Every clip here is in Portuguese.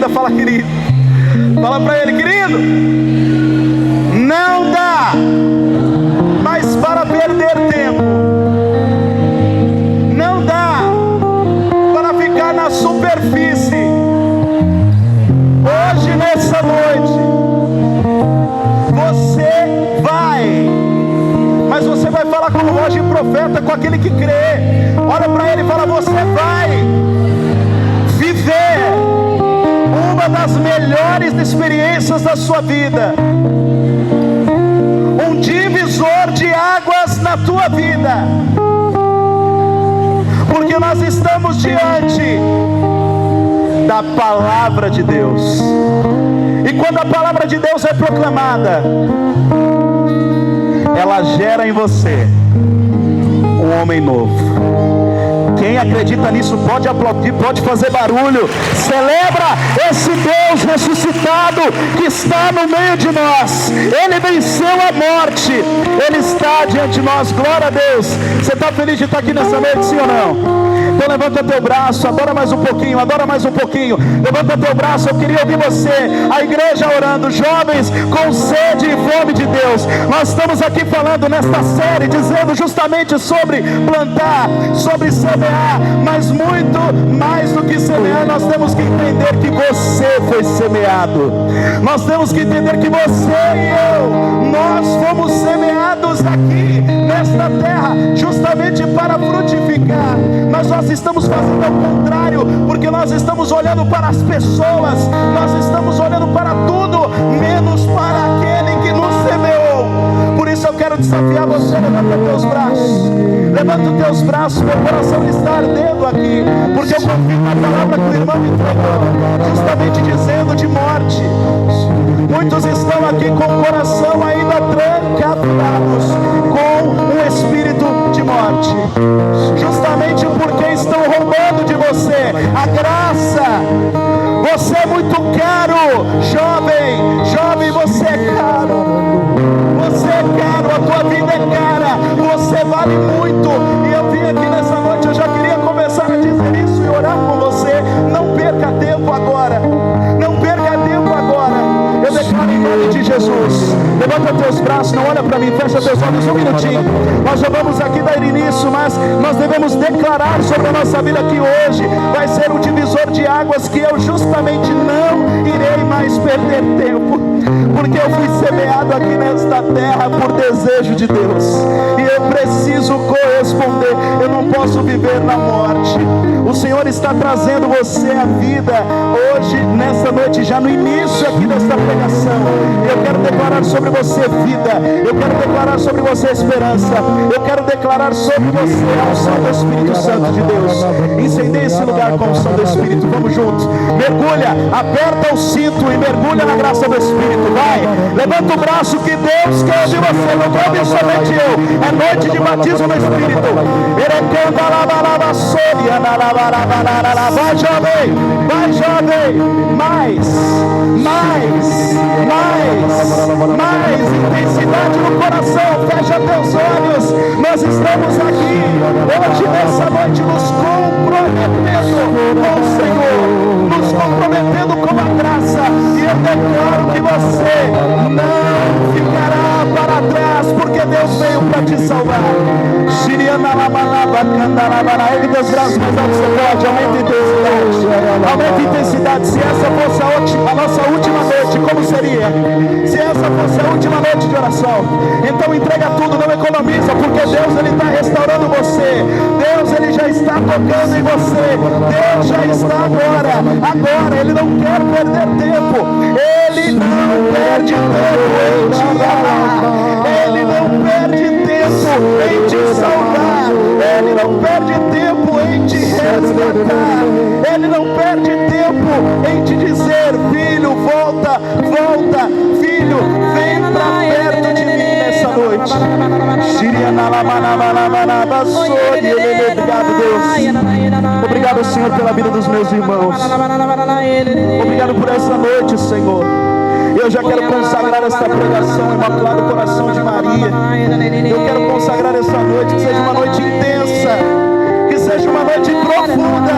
querida, fala querido. Fala para ele, querido, não dá mais para perder tempo. Não dá para ficar na superfície. Hoje, nessa noite, você vai, mas você vai falar como Roger profeta, com aquele que crê. Olha para ele e fala: você vai viver uma das melhores experiências da sua vida, um divisor de águas na tua vida, porque nós estamos diante da palavra de Deus. E quando a palavra de Deus é proclamada, ela gera em você um homem novo. Quem acredita nisso pode aplaudir, pode fazer barulho. Celebra esse Deus ressuscitado que está no meio de nós. Ele venceu a morte, Ele está diante de nós. Glória a Deus. Você está feliz de estar aqui nessa noite, sim ou não? Então levanta teu braço, adora mais um pouquinho, adora mais um pouquinho. Levanta teu braço, eu queria ouvir você, a igreja orando, jovens com sede e fome de Deus. Nós estamos aqui falando nesta série, dizendo justamente sobre plantar, sobre semear, mas muito mais do que semear, nós temos que entender que você foi semeado. Nós temos que entender que você e eu, nós fomos semeados aqui nesta terra, justamente para frutificar. Mas nós estamos fazendo ao contrário, porque nós estamos olhando para as pessoas, nós estamos olhando para tudo, menos para aquele que nos semeou. Por isso eu quero desafiar você, levanta teus braços, levanta os teus braços, meu coração está ardendo aqui, porque eu confio na palavra que o irmão me entregou, justamente dizendo de morte. Muitos estão aqui com o coração ainda trancafiados, com um espírito de morte, justamente porque estão roubando de você a graça. Você é muito caro, jovem, você é caro. Você é caro, a tua vida é cara, você vale muito. E eu vim aqui nessa noite, eu já queria começar a dizer isso e orar com você. Não perca tempo agora, não perca tempo agora. Eu declaro em nome de Jesus, levanta teus braços, não olha para mim, fecha teus olhos um minutinho. Nós já vamos aqui dar início, mas nós devemos declarar sobre a nossa vida que hoje vai ser um divisor de águas, que eu justamente não irei mais perder tempo, porque eu fui semeado aqui nesta terra por desejo de Deus, e eu preciso corresponder. Eu não posso viver na morte. O Senhor está trazendo você à vida hoje, nessa noite, já no início aqui desta pregação. Eu quero declarar sobre você vida, eu quero declarar sobre você esperança, eu quero declarar sobre você a unção do Espírito Santo de Deus. Incendeie esse lugar com a unção do Espírito. Vamos juntos, mergulha, aperta o cinto e mergulha na graça do Espírito. Vai, levanta o braço, que Deus quer de você, não ouve somente eu. É noite de batismo no Espírito. Vai jovem, mais intensidade no coração. Fecha teus olhos. Nós estamos aqui hoje, nessa noite, nos comprometendo com o Senhor, nos comprometendo com a graça. E eu declaro que você não ficará para trás, porque Deus veio para te salvar. Ergue teus braços mais alto, você pode. Aumenta a intensidade, aumenta a intensidade. Se essa fosse a nossa última noite, como seria? Se essa fosse a última noite de oração, então entrega tudo, não economiza, porque Deus, Ele está restaurando você. Deus, Ele já está tocando em você. Deus já está agora, Ele não quer perder tempo. Ele não perde tempo em te amar, Ele não perde tempo em te salvar, Ele não perde tempo em te resgatar, Ele não perde tempo em te dizer: filho, volta, filho, vem para perto de mim nessa noite. Obrigado, Deus. Obrigado, Senhor, pela vida dos meus irmãos. Obrigado por essa noite, Senhor. Eu já quero consagrar esta pregação, Imaculado Coração de Maria. Eu quero consagrar essa noite, que seja uma noite intensa, que seja uma noite profunda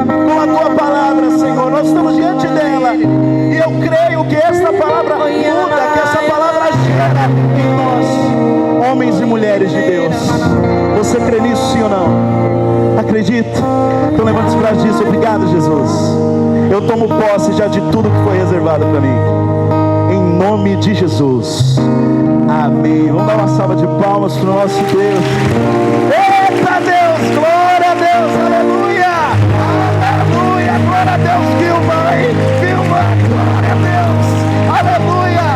com a Tua Palavra, Senhor. Nós estamos diante dela, que essa palavra muda, que essa palavra gera em nós, homens e mulheres de Deus. Você crê nisso, sim ou não? Acredita? Então levante os braços e diz: obrigado, Jesus. Eu tomo posse já de tudo que foi reservado para mim, em nome de Jesus. Amém. Vamos dar uma salva de palmas para o nosso Deus. Eita Deus, glória a Deus, aleluia, aleluia, glória a Deus. Filma aí, filma, glória a Deus, aleluia.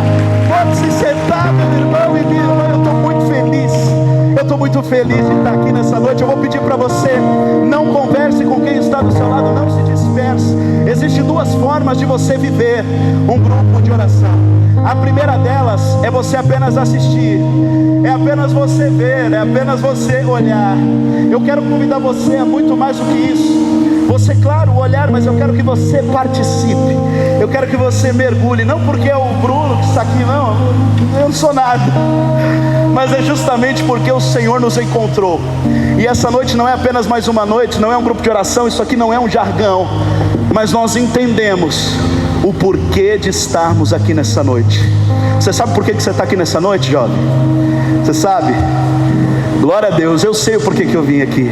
Pode se sentar, meu irmão e minha irmã. Eu estou muito feliz. Eu estou muito feliz de estar aqui nessa noite. Eu vou pedir para você, não converse com quem está do seu lado, não se disperse. Existem duas formas de você viver um grupo de oração. A primeira delas é você apenas assistir, é apenas você ver, é apenas você olhar. Eu quero convidar você a muito mais do que isso. Você, claro, olhar, mas eu quero que você participe. Eu quero que você mergulhe, não porque é o Bruno que está aqui, não, eu não sou nada, mas é justamente porque o Senhor nos encontrou. E essa noite não é apenas mais uma noite, não é um grupo de oração, isso aqui não é um jargão, mas nós entendemos o porquê de estarmos aqui nessa noite. Você sabe por que você está aqui nessa noite, jovem? Você sabe? Glória a Deus, eu sei o porquê que eu vim aqui.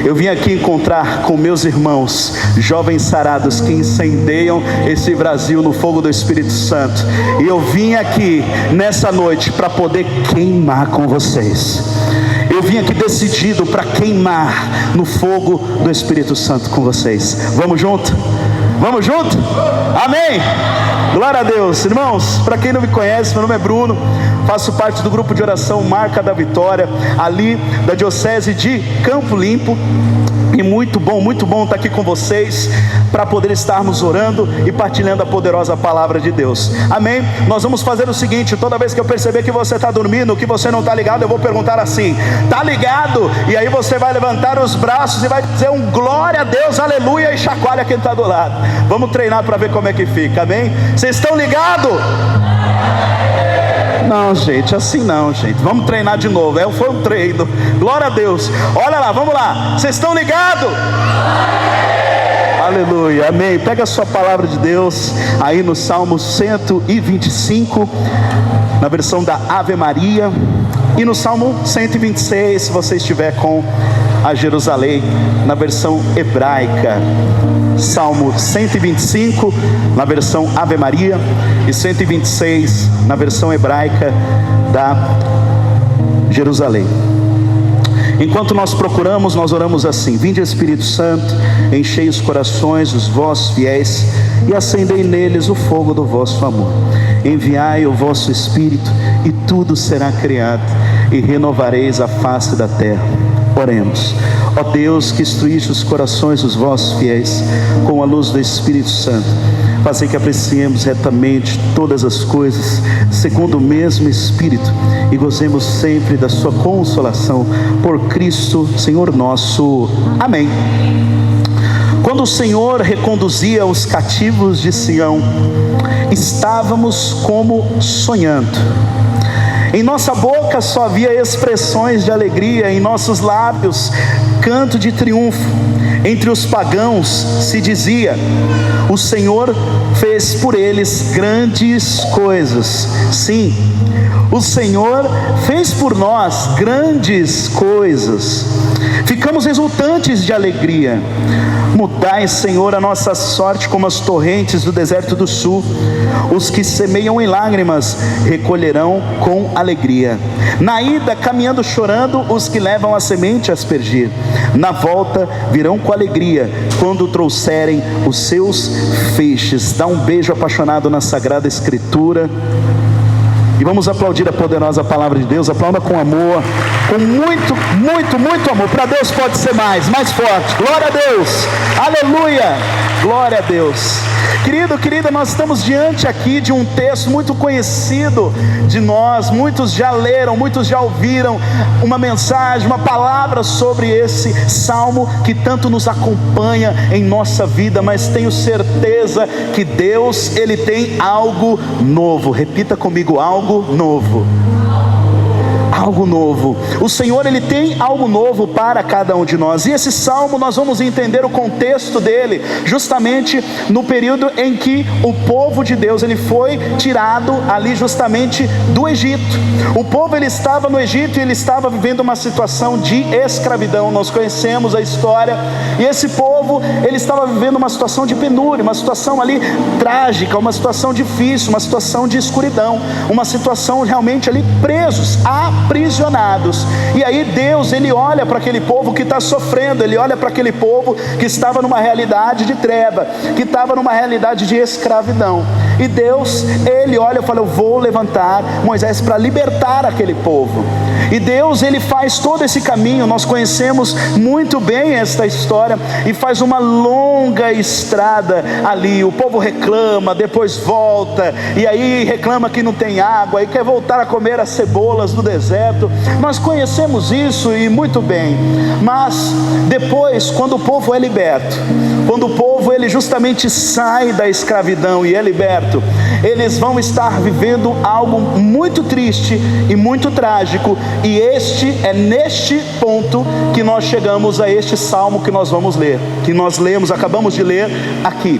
Eu vim aqui encontrar com meus irmãos, jovens sarados que incendeiam esse Brasil no fogo do Espírito Santo. E eu vim aqui nessa noite para poder queimar com vocês. Eu vim aqui decidido para queimar no fogo do Espírito Santo com vocês. Vamos junto? Vamos junto? Amém? Glória a Deus. Irmãos, para quem não me conhece, meu nome é Bruno, faço parte do grupo de oração Marca da Vitória, ali da Diocese de Campo Limpo. E muito bom estar aqui com vocês, para poder estarmos orando e partilhando a poderosa palavra de Deus. Amém? Nós vamos fazer o seguinte: toda vez que eu perceber que você está dormindo, que você não está ligado, eu vou perguntar assim: está ligado? E aí você vai levantar os braços e vai dizer um glória a Deus, aleluia, e chacoalha quem está do lado. Vamos treinar para ver como é que fica, amém? Vocês estão ligados? Não, gente, assim não, gente. Vamos treinar de novo. Foi um treino. Glória a Deus. Olha lá, vamos lá. Vocês estão ligados? Aleluia, amém. Pega a sua palavra de Deus aí no Salmo 125, na versão da Ave Maria, e no Salmo 126, se você estiver com a Jerusalém, na versão hebraica. Salmo 125 na versão Ave Maria e 126 na versão hebraica da Jerusalém. Enquanto nós procuramos, nós oramos assim: vinde Espírito Santo, enchei os corações dos vossos fiéis e acendei neles o fogo do vosso amor. Enviai o vosso Espírito e tudo será criado, e renovareis a face da terra. Oremos. Ó Deus, que instruíste os corações dos vossos fiéis com a luz do Espírito Santo, fazei que apreciemos retamente todas as coisas segundo o mesmo Espírito e gozemos sempre da sua consolação por Cristo Senhor nosso. Amém. Quando o Senhor reconduzia os cativos de Sião, estávamos como sonhando. Em nossa boca só havia expressões de alegria, em nossos lábios canto de triunfo. Entre os pagãos se dizia: o Senhor fez por eles grandes coisas. Sim, o Senhor fez por nós grandes coisas. Ficamos exultantes de alegria. Mudai, Senhor, a nossa sorte como as torrentes do deserto do sul. Os que semeiam em lágrimas recolherão com alegria. Na ida, caminhando chorando, os que levam a semente a aspergir. Na volta, virão com alegria quando trouxerem os seus feixes. Dá um beijo apaixonado na Sagrada Escritura. E vamos aplaudir a poderosa palavra de Deus. Aplauda com amor, com muito amor. Para Deus pode ser mais forte. Glória a Deus, aleluia, glória a Deus. Querido, querida, nós estamos diante aqui de um texto muito conhecido de nós. Muitos já leram, muitos já ouviram uma mensagem, uma palavra sobre esse salmo que tanto nos acompanha em nossa vida. Mas tenho certeza que Deus, Ele tem algo novo. Repita comigo: algo novo. algo novo. O Senhor, Ele tem algo novo para cada um de nós. E esse salmo nós vamos entender o contexto dele, justamente no período em que o povo de Deus, ele foi tirado ali justamente do Egito. O povo, ele estava no Egito e ele estava vivendo uma situação de escravidão. Nós conhecemos a história. E esse povo, ele estava vivendo uma situação de penúria, uma situação ali trágica, uma situação difícil, uma situação de escuridão, uma situação realmente ali presos, aprisionados. E aí Deus, ele olha para aquele povo que está sofrendo, ele olha para aquele povo que estava numa realidade de treva, que estava numa realidade de escravidão. E Deus, ele olha e fala: eu vou levantar Moisés para libertar aquele povo. E Deus, ele faz todo esse caminho. Nós conhecemos muito bem esta história, e faz uma longa estrada ali. O povo reclama, depois volta, e aí reclama que não tem água, e quer voltar a comer as cebolas do deserto. Nós conhecemos isso e muito bem. Mas depois, quando o povo é liberto, quando o povo, ele justamente sai da escravidão e é liberto, eles vão estar vivendo algo muito triste e muito trágico. E é neste ponto que nós chegamos a este salmo que nós vamos ler, que nós lemos, acabamos de ler aqui.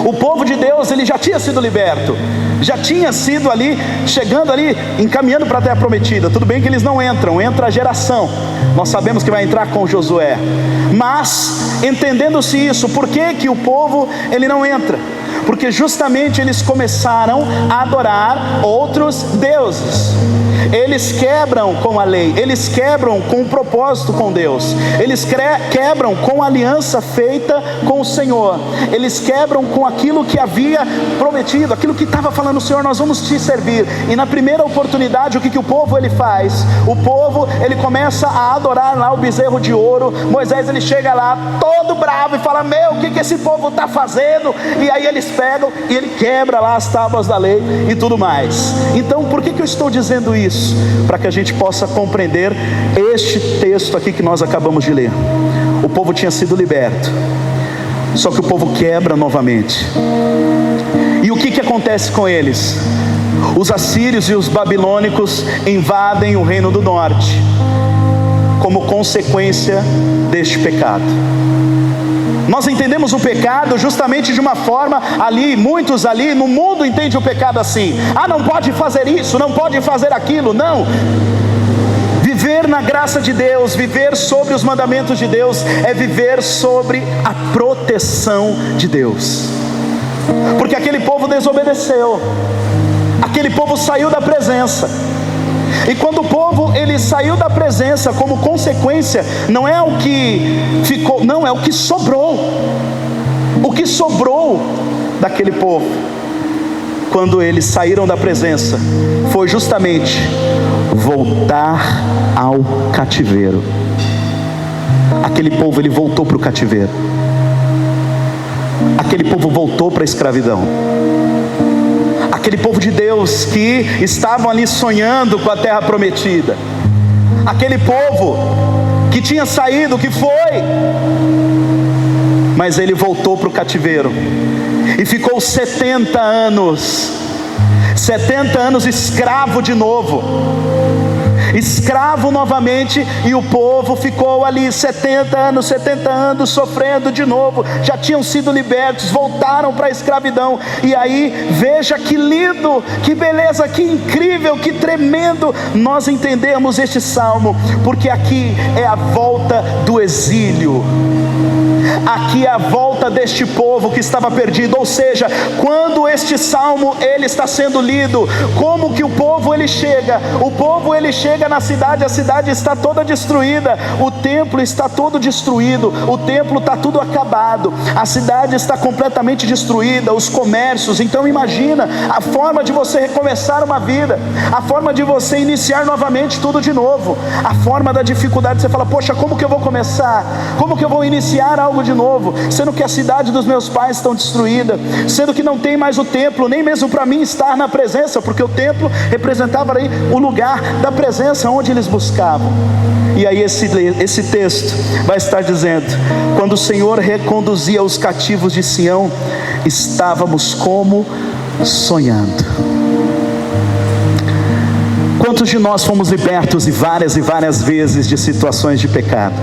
O povo de Deus, ele já tinha sido liberto, já tinha sido ali, chegando ali, encaminhando para a terra prometida. Tudo bem que eles não entram, entra a geração, nós sabemos que vai entrar com Josué. Mas, entendendo-se isso, por que o povo, ele não entra? Porque justamente eles começaram a adorar outros deuses. Eles quebram com a lei, eles quebram com o propósito com Deus, eles quebram com a aliança feita com o Senhor, eles quebram com aquilo que havia prometido, aquilo que estava falando: o Senhor, nós vamos te servir. E na primeira oportunidade, o que o povo, ele faz? O povo, ele começa a adorar lá o bezerro de ouro. Moisés, ele chega lá todo bravo e fala: meu, o que esse povo está fazendo? E aí eles pegam e ele quebra lá as tábuas da lei e tudo mais. Então, por que eu estou dizendo isso? Para que a gente possa compreender este texto aqui que nós acabamos de ler. O povo tinha sido liberto, só que o povo quebra novamente. E o que acontece com eles? Os assírios e os babilônicos invadem o reino do norte, como consequência deste pecado. Nós entendemos o pecado justamente de uma forma ali, muitos ali no mundo entendem o pecado assim: ah, não pode fazer isso, não pode fazer aquilo. Não, viver na graça de Deus, viver sobre os mandamentos de Deus, é viver sobre a proteção de Deus. Porque aquele povo desobedeceu, aquele povo saiu da presença. E quando o povo, ele saiu da presença, como consequência, não é o que ficou, não, é o que sobrou. O que sobrou daquele povo, quando eles saíram da presença, foi justamente voltar ao cativeiro. Aquele povo, ele voltou para o cativeiro. Aquele povo voltou para a escravidão. Aquele povo de Deus que estavam ali sonhando com a terra prometida, aquele povo que tinha saído, que foi, mas ele voltou para o cativeiro e ficou 70 anos escravo de novo, escravo novamente. E o povo ficou ali 70 anos sofrendo de novo. Já tinham sido libertos, voltaram para a escravidão. E aí, veja que lindo, que beleza, que incrível, que tremendo nós entendemos este salmo, porque aqui é a volta do exílio, aqui é a volta deste povo que estava perdido. Ou seja, quando este salmo, ele está sendo lido, como que o povo, ele chega? O povo, ele chega na cidade, a cidade está toda destruída, o templo está todo destruído, o templo está tudo acabado, a cidade está completamente destruída, os comércios. Então imagina a forma de você recomeçar uma vida, a forma de você iniciar novamente tudo de novo, a forma da dificuldade. Você fala: poxa, como que eu vou começar? Como que eu vou iniciar algo de novo, sendo que a cidade dos meus pais está destruída, sendo que não tem mais o templo, nem mesmo para mim estar na presença, porque o templo representava aí o lugar da presença onde eles buscavam. E aí esse texto vai estar dizendo: quando o Senhor reconduzia os cativos de Sião, estávamos como sonhando. Quantos de nós fomos libertos e várias vezes de situações de pecado?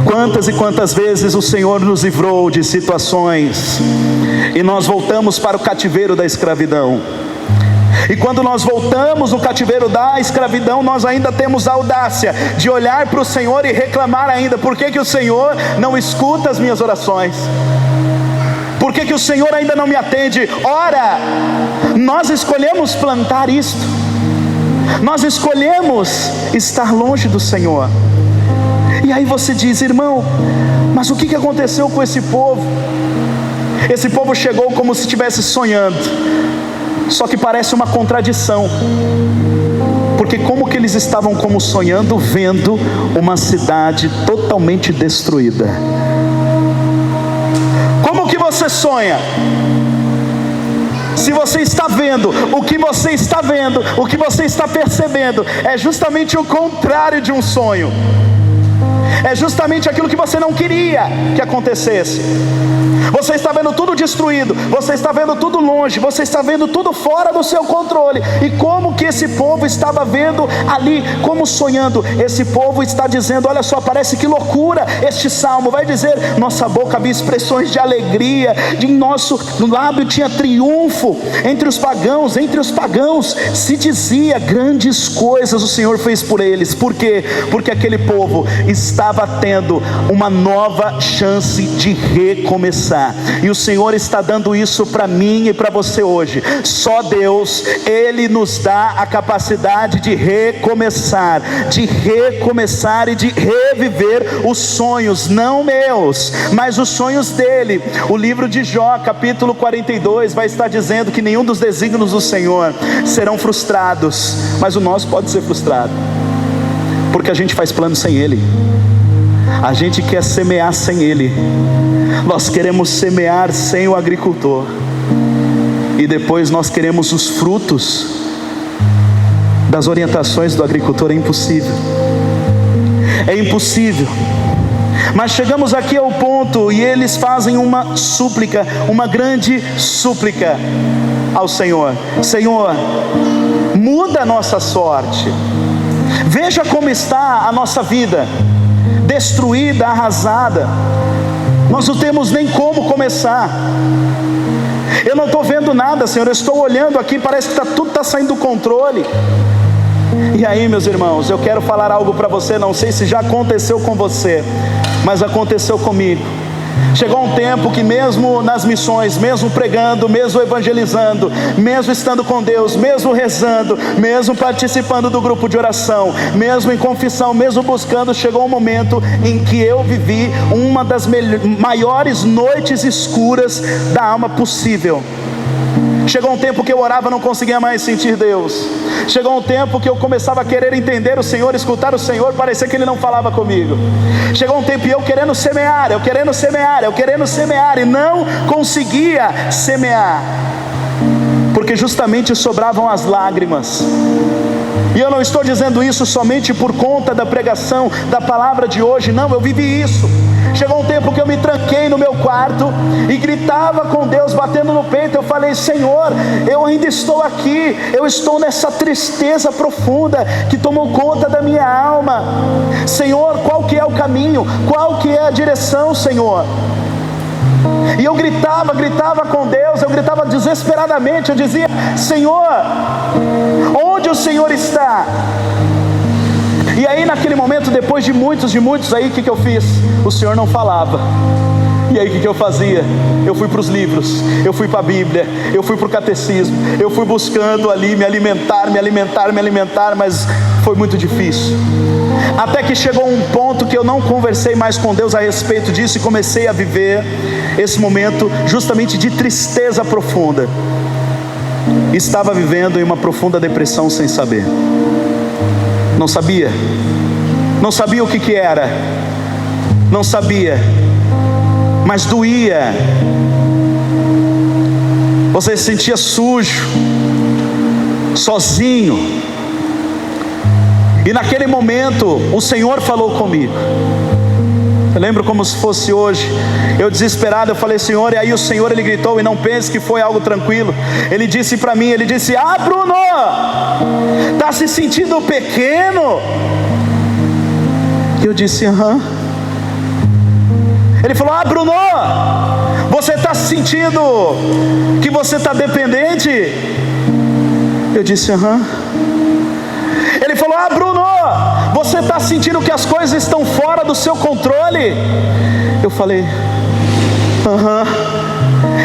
Quantas e quantas vezes o Senhor nos livrou de situações e nós voltamos para o cativeiro da escravidão? E quando nós voltamos no cativeiro da escravidão, nós ainda temos a audácia de olhar para o Senhor e reclamar ainda: por que o Senhor não escuta as minhas orações? Por que o Senhor ainda não me atende? Ora, nós escolhemos plantar isto, nós escolhemos estar longe do Senhor. E aí você diz: irmão, mas o que aconteceu com esse povo? Esse povo chegou como se estivesse sonhando, só que parece uma contradição, porque como que eles estavam como sonhando, vendo uma cidade totalmente destruída? Como que você sonha? Se você está vendo, o que você está vendo, o que você está percebendo, é justamente o contrário de um sonho. É justamente aquilo que você não queria que acontecesse. Você está vendo tudo destruído, você está vendo tudo longe, você está vendo tudo fora do seu controle. E como que esse povo estava vendo ali, como sonhando? Esse povo está dizendo: olha só, parece que loucura este salmo. Vai dizer: nossa boca havia expressões de alegria, de nosso lábio tinha triunfo. Entre os pagãos se dizia: grandes coisas o Senhor fez por eles. Por quê? Porque aquele povo estava tendo uma nova chance de recomeçar. E o Senhor está dando isso para mim e para você hoje. Só Deus, Ele nos dá a capacidade de recomeçar e de reviver os sonhos, não meus, mas os sonhos dele. O livro de Jó, capítulo 42, vai estar dizendo que nenhum dos desígnios do Senhor serão frustrados, mas o nosso pode ser frustrado, porque a gente faz plano sem Ele. A gente quer semear sem Ele. Nós queremos semear sem o agricultor, e depois nós queremos os frutos das orientações do agricultor. É impossível. É impossível. Mas chegamos aqui ao ponto, e eles fazem uma súplica, uma grande súplica ao Senhor: Senhor, muda a nossa sorte. Veja como está a nossa vida, destruída, arrasada. Nós não temos nem como começar. Eu não estou vendo nada, Senhor. Eu estou olhando aqui, parece que tudo está saindo do controle. E aí, meus irmãos, eu quero falar algo para você. Não sei se já aconteceu com você, mas aconteceu comigo. Chegou um tempo que mesmo nas missões, mesmo pregando, mesmo evangelizando, mesmo estando com Deus, mesmo rezando, mesmo participando do grupo de oração, mesmo em confissão, mesmo buscando, chegou um momento em que eu vivi uma das maiores noites escuras da alma possível. Chegou um tempo que eu orava, não conseguia mais sentir Deus. Chegou um tempo que eu começava a querer entender o Senhor, escutar o Senhor, parecia que Ele não falava comigo. Chegou um tempo e eu querendo semear, e não conseguia semear, porque justamente sobravam as lágrimas. E eu não estou dizendo isso somente por conta da pregação da palavra de hoje, não, eu vivi isso. Chegou um tempo que eu me tranquei no meu quarto e gritava com Deus, batendo no peito. Eu falei: Senhor, eu ainda estou aqui, eu estou nessa tristeza profunda que tomou conta da minha alma. Senhor, qual que é o caminho? Qual que é a direção, Senhor? E eu gritava com Deus, eu gritava desesperadamente, eu dizia: Senhor, onde o Senhor está? E aí naquele momento, depois de muitos aí, o que eu fiz? O Senhor não falava. E aí o que eu fazia? Eu fui para os livros, eu fui para a Bíblia, eu fui para o catecismo, eu fui buscando ali me alimentar, mas foi muito difícil. Até que chegou um ponto que eu não conversei mais com Deus a respeito disso, e comecei a viver esse momento justamente de tristeza profunda. Estava vivendo em uma profunda depressão sem saber. Não sabia o que era, não sabia, mas doía. Você se sentia sujo, sozinho. E naquele momento o Senhor falou comigo. Eu lembro como se fosse hoje. Eu desesperado, eu falei: Senhor, e aí o Senhor, Ele gritou, e não pense que foi algo tranquilo. Ele disse para mim, Ele disse: ah, Bruno, está se sentindo pequeno? E eu disse: aham. Ele falou: ah, Bruno, você está se sentindo que você está dependente? Eu disse: aham. Ele falou: ah, Bruno, você está sentindo que as coisas estão fora do seu controle? Eu falei: aham.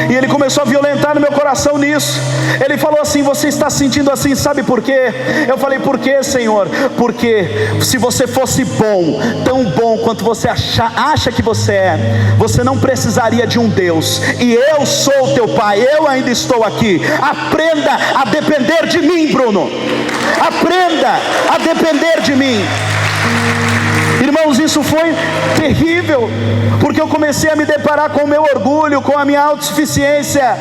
E ele começou a violentar no meu coração nisso. Ele falou assim: você está sentindo assim, sabe por quê? Eu falei: por quê, Senhor? Porque se você fosse bom, tão bom quanto você acha que você é, você não precisaria de um Deus. E eu sou o teu pai, eu ainda estou aqui. Aprenda a depender de mim, Bruno. Aprenda a depender de mim. Irmãos, isso foi terrível, porque eu comecei a me deparar com o meu orgulho, com a minha autossuficiência.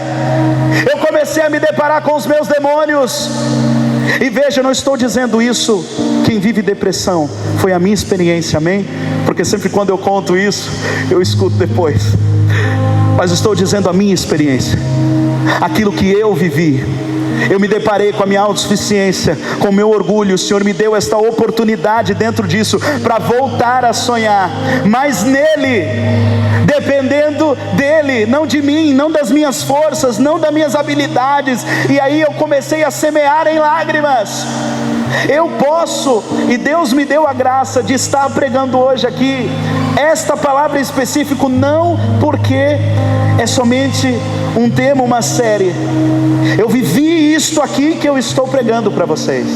Eu comecei a me deparar com os meus demônios. E veja, eu não estou dizendo isso, quem vive depressão, foi a minha experiência, amém? Porque sempre quando eu conto isso, eu escuto depois. Mas estou dizendo a minha experiência, aquilo que eu vivi. Eu me deparei com a minha autossuficiência, com o meu orgulho. O Senhor me deu esta oportunidade dentro disso, para voltar a sonhar, mas nele, dependendo dele, não de mim, não das minhas forças, não das minhas habilidades. E aí eu comecei a semear em lágrimas. Eu posso, e Deus me deu a graça de estar pregando hoje aqui esta palavra em específico, não porque é somente um tema, uma série. Eu vivi isto aqui que eu estou pregando para vocês.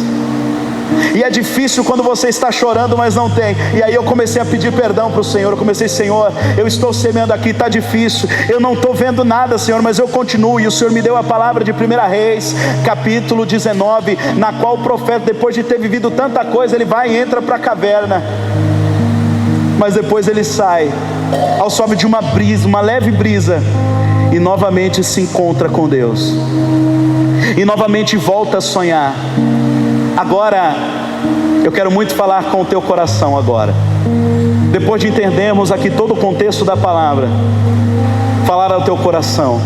E é difícil quando você está chorando, mas não tem. E aí eu comecei a pedir perdão para o Senhor. Eu comecei: Senhor, eu estou semeando aqui, está difícil, eu não estou vendo nada, Senhor, mas eu continuo. E o Senhor me deu a palavra de 1 Reis, capítulo 19, na qual o profeta, depois de ter vivido tanta coisa, ele vai e entra para a caverna. Mas depois ele sai, ao sobe de uma brisa, uma leve brisa, e novamente se encontra com Deus. E novamente volta a sonhar. Agora, eu quero muito falar com o teu coração agora. Depois de entendermos aqui todo o contexto da palavra, falar ao teu coração.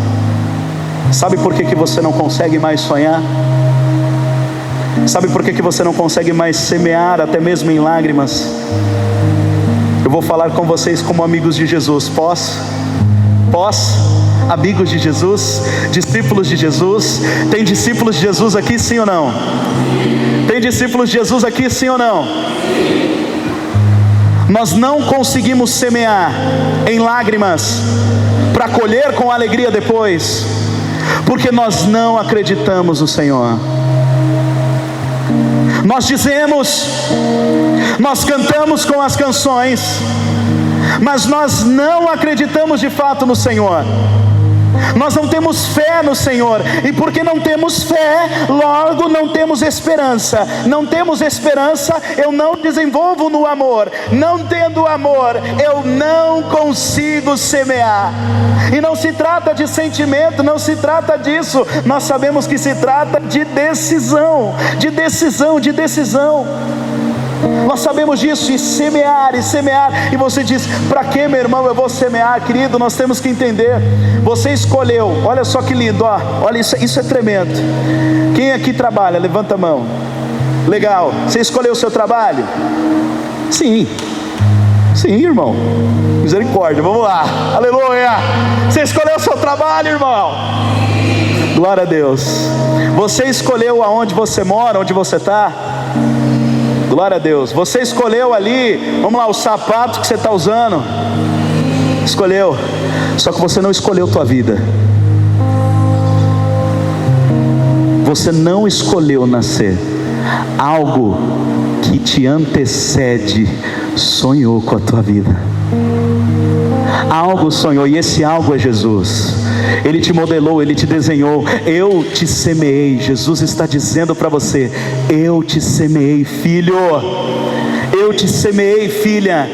Sabe por que você não consegue mais sonhar? Sabe por que você não consegue mais semear, até mesmo em lágrimas? Eu vou falar com vocês como amigos de Jesus. Posso? Amigos de Jesus, discípulos de Jesus. Tem discípulos de Jesus aqui, sim ou não? Tem discípulos de Jesus aqui, sim ou não? Nós não conseguimos semear em lágrimas para colher com alegria depois, porque nós não acreditamos no Senhor. Nós dizemos, nós cantamos com as canções, mas nós não acreditamos de fato no Senhor. Nós não temos fé no Senhor, e porque não temos fé, logo não temos esperança. Não temos esperança, eu não desenvolvo no amor. Não tendo amor, eu não consigo semear. E não se trata de sentimento, não se trata disso. Nós sabemos que se trata de decisão, de decisão, de decisão. Nós sabemos disso, e semear, e você diz: para que, meu irmão, eu vou semear? Querido, nós temos que entender. Você escolheu, olha só que lindo, ó, olha isso é tremendo. Quem aqui trabalha? Levanta a mão. Legal, você escolheu o seu trabalho? Sim, irmão, misericórdia, vamos lá, aleluia. Você escolheu o seu trabalho, irmão? Glória a Deus. Você escolheu aonde você mora, onde você está? Glória a Deus. Você escolheu ali, vamos lá, o sapato que você está usando. Escolheu. Só que você não escolheu tua vida. Você não escolheu nascer. Algo que te antecede sonhou com a tua vida. Algo sonhou, e esse algo é Jesus. Ele te modelou, Ele te desenhou. Eu te semeei. Jesus está dizendo para você: eu te semeei, filho. Eu te semeei, filha.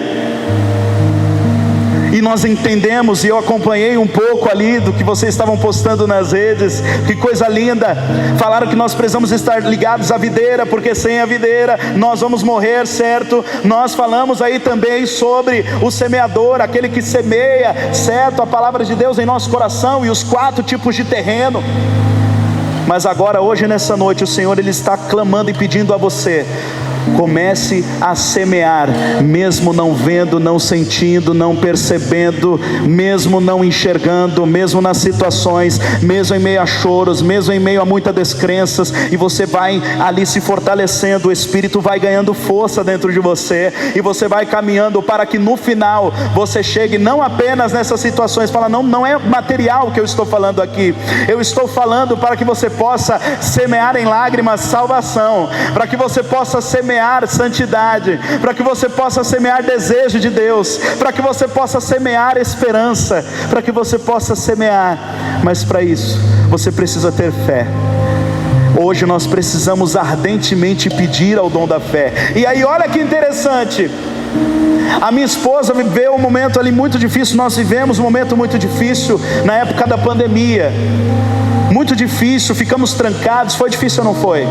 E nós entendemos, e eu acompanhei um pouco ali do que vocês estavam postando nas redes, que coisa linda. Falaram que nós precisamos estar ligados à videira, porque sem a videira nós vamos morrer, certo? Nós falamos aí também sobre o semeador, aquele que semeia, certo? A palavra de Deus em nosso coração e os 4 tipos de terreno. Mas agora, hoje, nessa noite, o Senhor, Ele está clamando e pedindo a você: comece a semear, mesmo não vendo, não sentindo, não percebendo, mesmo não enxergando, mesmo nas situações, mesmo em meio a choros, mesmo em meio a muitas descrenças, e você vai ali se fortalecendo, o Espírito vai ganhando força dentro de você, e você vai caminhando para que no final você chegue não apenas nessas situações. Fala, não é material que eu estou falando aqui, eu estou falando para que você possa semear em lágrimas salvação, para que você possa semear santidade, para que você possa semear desejo de Deus, para que você possa semear esperança, para que você possa semear. Mas para isso você precisa ter fé. Hoje nós precisamos ardentemente pedir ao dom da fé. E aí olha que interessante, a minha esposa viveu um momento ali muito difícil. Nós vivemos um momento muito difícil na época da pandemia, muito difícil, ficamos trancados. Foi difícil ou não foi?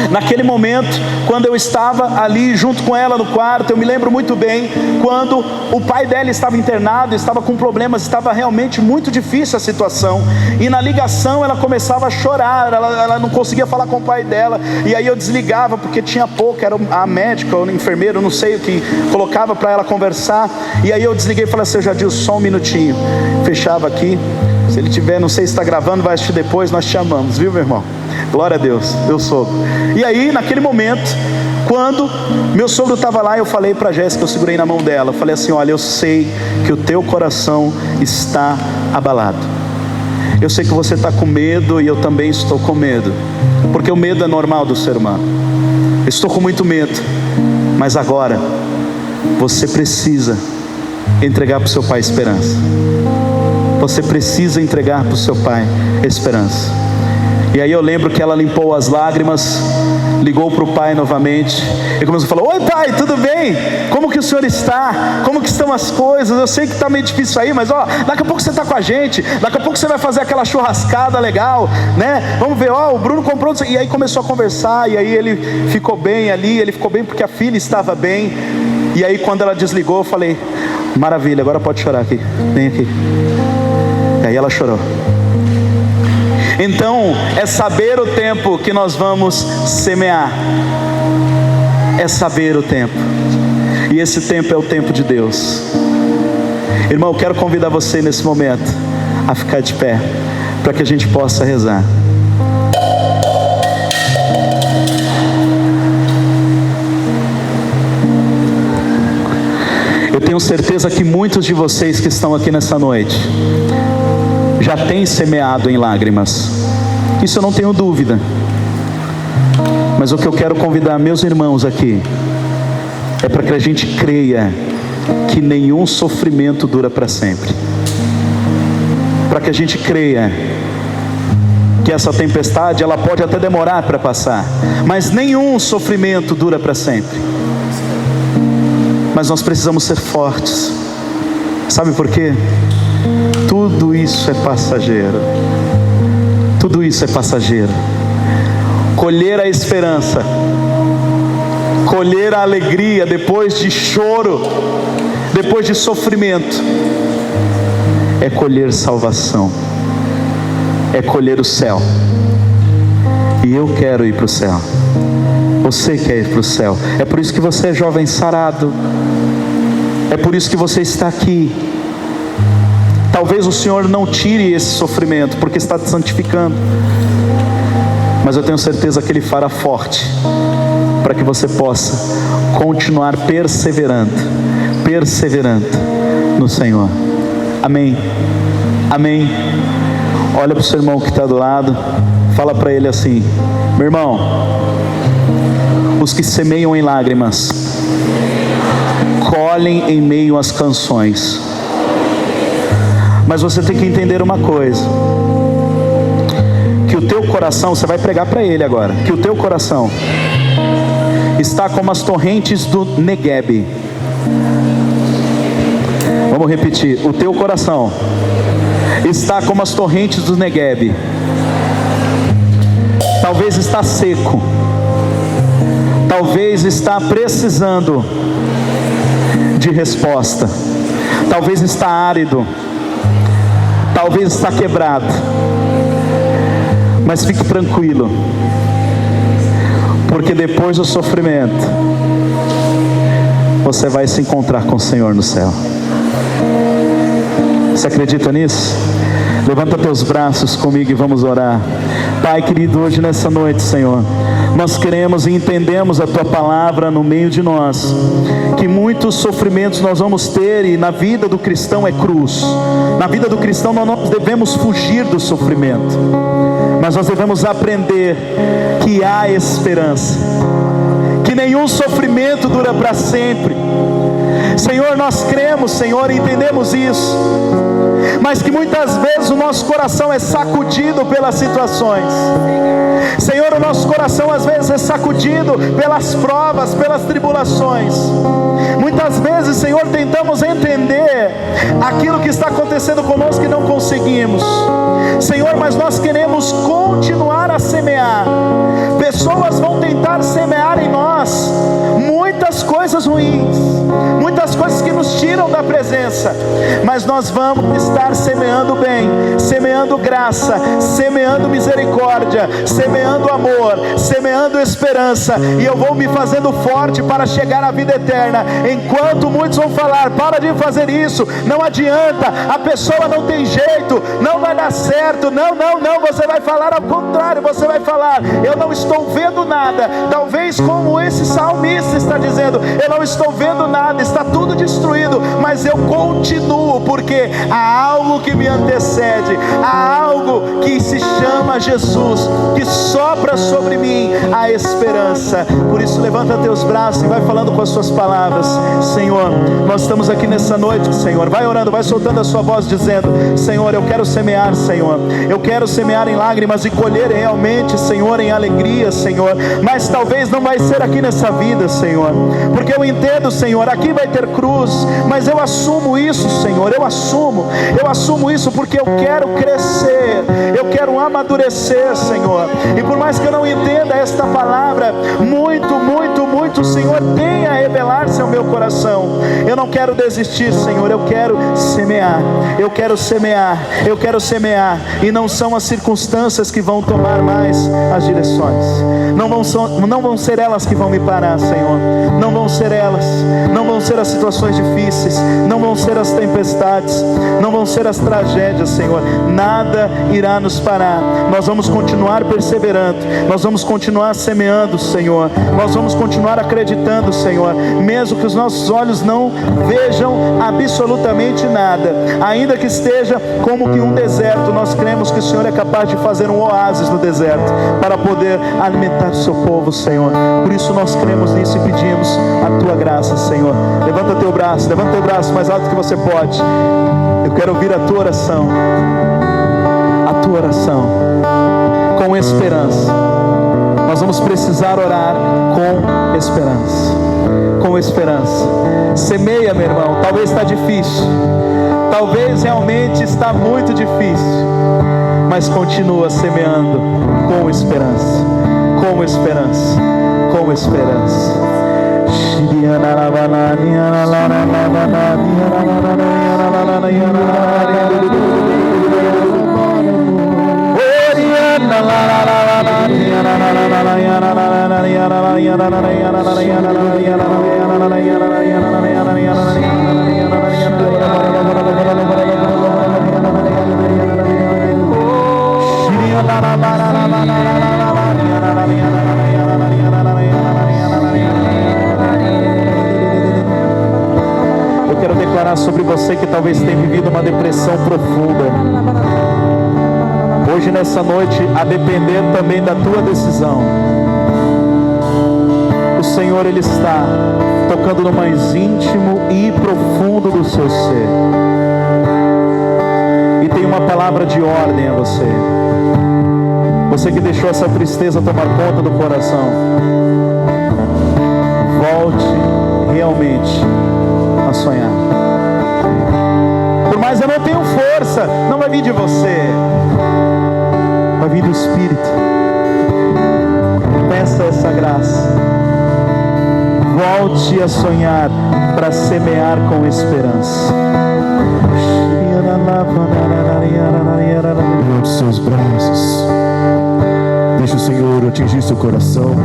Naquele momento, quando eu estava ali junto com ela no quarto, eu me lembro muito bem, quando o pai dela estava internado, estava com problemas, estava realmente muito difícil a situação, e na ligação ela começava a chorar, ela não conseguia falar com o pai dela, e aí eu desligava, porque tinha pouco, era a médica ou o enfermeiro, não sei o que, colocava para ela conversar, e aí eu desliguei e falei assim: Jadil, só um minutinho, fechava aqui. Se ele tiver, não sei se está gravando, vai assistir depois, nós te amamos, viu, meu irmão? Glória a Deus, eu sou. E aí, naquele momento, quando meu sogro estava lá, eu falei para a Jéssica, eu segurei na mão dela, eu falei assim: olha, eu sei que o teu coração está abalado, eu sei que você está com medo, e eu também estou com medo, porque o medo é normal do ser humano. Eu estou com muito medo, mas agora você precisa entregar para o seu pai esperança. Você precisa entregar para o seu pai esperança. E aí eu lembro que ela limpou as lágrimas, ligou para o pai novamente e começou a falar: oi pai, tudo bem? Como que o senhor está? Como que estão as coisas? Eu sei que está meio difícil aí, mas daqui a pouco você está com a gente, daqui a pouco você vai fazer aquela churrascada legal, né? Vamos ver, o Bruno comprou. E aí começou a conversar, e aí ele ficou bem ali, ele ficou bem porque a filha estava bem. E aí quando ela desligou, eu falei: maravilha, agora pode chorar aqui, vem aqui. E aí ela chorou. Então, é saber o tempo que nós vamos semear. É saber o tempo. E esse tempo é o tempo de Deus. Irmão, eu quero convidar você nesse momento a ficar de pé, para que a gente possa rezar. Eu tenho certeza que muitos de vocês que estão aqui nessa noite já têm semeado em lágrimas, isso eu não tenho dúvida. Mas o que eu quero convidar meus irmãos aqui é para que a gente creia que nenhum sofrimento dura para sempre, para que a gente creia que essa tempestade, ela pode até demorar para passar, mas nenhum sofrimento dura para sempre. Mas nós precisamos ser fortes. Sabe por quê? Tudo isso é passageiro. Tudo isso é passageiro. Colher a esperança, colher a alegria depois de choro, depois de sofrimento, é colher salvação, é colher o céu. E eu quero ir para o céu. Você quer ir para o céu. É por isso que você é jovem sarado. É por isso que você está aqui. Talvez o Senhor não tire esse sofrimento, porque está te santificando. Mas eu tenho certeza que Ele fará forte, para que você possa continuar perseverando no Senhor. Amém. Amém. Olha para o seu irmão que está do lado, fala para ele assim: meu irmão, os que semeiam em lágrimas colhem em meio às canções. Mas você tem que entender uma coisa, que o teu coração, você vai pregar para ele agora, que o teu coração está como as torrentes do Negueb. Vamos repetir. O teu coração está como as torrentes do Neguebe. Talvez está seco. Talvez está precisando de resposta. Talvez está árido. Talvez está quebrado. Mas fique tranquilo, porque depois do sofrimento você vai se encontrar com o Senhor no céu. Você acredita nisso? Levanta teus braços comigo e vamos orar. Pai querido, hoje nessa noite, Senhor, nós queremos e entendemos a Tua palavra no meio de nós, que muitos sofrimentos nós vamos ter, e na vida do cristão é cruz. Na vida do cristão nós não devemos fugir do sofrimento, mas nós devemos aprender que há esperança, que nenhum sofrimento dura para sempre. Senhor, nós cremos, Senhor, e entendemos isso, mas que muitas vezes o nosso coração é sacudido pelas situações. Senhor, o nosso coração às vezes é sacudido pelas provas, pelas tribulações. Muitas vezes, Senhor, tentamos entender aquilo que está acontecendo conosco e não conseguimos. Senhor, mas nós queremos continuar a semear. Pessoas vão tentar semear em nós muitas coisas ruins, muitas coisas que nos tiram da presença, mas nós vamos estar semeando bem, semeando graça, semeando misericórdia, semeando amor, semeando esperança, e eu vou me fazendo forte para chegar à vida eterna. Enquanto muitos vão falar, para de fazer isso, não adianta, a pessoa não tem jeito, não vai dar certo, não, você vai falar ao contrário, você vai falar, eu não estou vendo nada. Talvez como esse salmista está dizendo, eu não estou vendo nada, está tudo destruído, mas eu continuo, porque há algo que me antecede, há algo que se chama Jesus, que sopra sobre mim a esperança. Por isso levanta teus braços e vai falando com as suas palavras. Senhor, nós estamos aqui nessa noite, Senhor, vai orando, vai soltando a sua voz dizendo, Senhor, eu quero semear, Senhor, eu quero semear em lágrimas e colher realmente, Senhor, em alegria, Senhor, mas talvez não vai ser aqui nessa vida, Senhor, porque eu entendo, Senhor, aqui vai ter cruz, mas eu assumo isso, Senhor, eu assumo isso, porque eu quero crescer, eu quero amadurecer, Senhor, e por mais que eu não entenda esta palavra, muito, Senhor, tenha a revelar-se ao meu coração. Eu não quero desistir, Senhor, eu quero semear, e não são as circunstâncias que vão tomar mais as direções, não vão ser elas que vão me parar, Senhor, não vão ser elas, não vão ser as situações difíceis, não vão ser as tempestades, não vão ser as tragédias, Senhor, nada irá nos parar. Nós vamos continuar perseverando, nós vamos continuar semeando, Senhor, nós vamos continuar acreditando, Senhor, mesmo que os nossos olhos não vejam absolutamente nada, ainda que esteja como que um deserto, nós cremos que o Senhor é capaz de fazer um oásis no deserto, para poder alimentar o seu povo, Senhor. Por isso nós cremos nisso e pedimos a tua graça, Senhor. Levanta teu braço mais alto que você pode. Eu quero ouvir a tua oração, com esperança. Nós vamos precisar orar com esperança. Semeia, meu irmão. Talvez está difícil, talvez realmente está muito difícil, mas continua semeando com esperança. Eu quero declarar sobre você que talvez tenha vivido uma depressão profunda. Hoje nessa noite, a depender também da tua decisão, o Senhor, Ele está tocando no mais íntimo e profundo do seu ser, e tem uma palavra de ordem a você. Você que deixou essa tristeza tomar conta do coração, volte realmente a sonhar. mas eu não tenho força. Não vai vir de você, vai vir do Espírito. Peça essa graça. Volte a sonhar para semear com esperança. Levante seus braços. Deixa o Senhor atingir seu coração.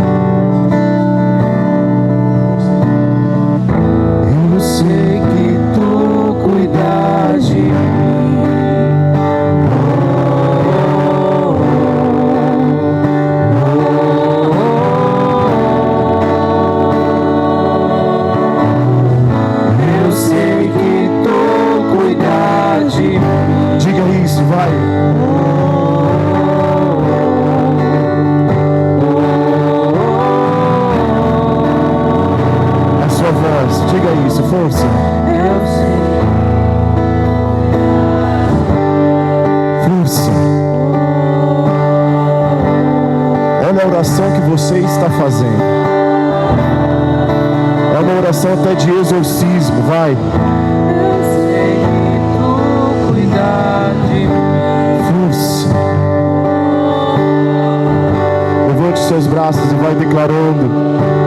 Eu sei que tu cuidas de mim. Eu sei que tu cuidas de mim. Diga isso, vai. Diga isso, força. Eu sei. Força. Olha a oração que você está fazendo. É uma oração até de exorcismo, vai. Eu sei que tu cuidas de mim. Força. Levante seus braços e vai declarando.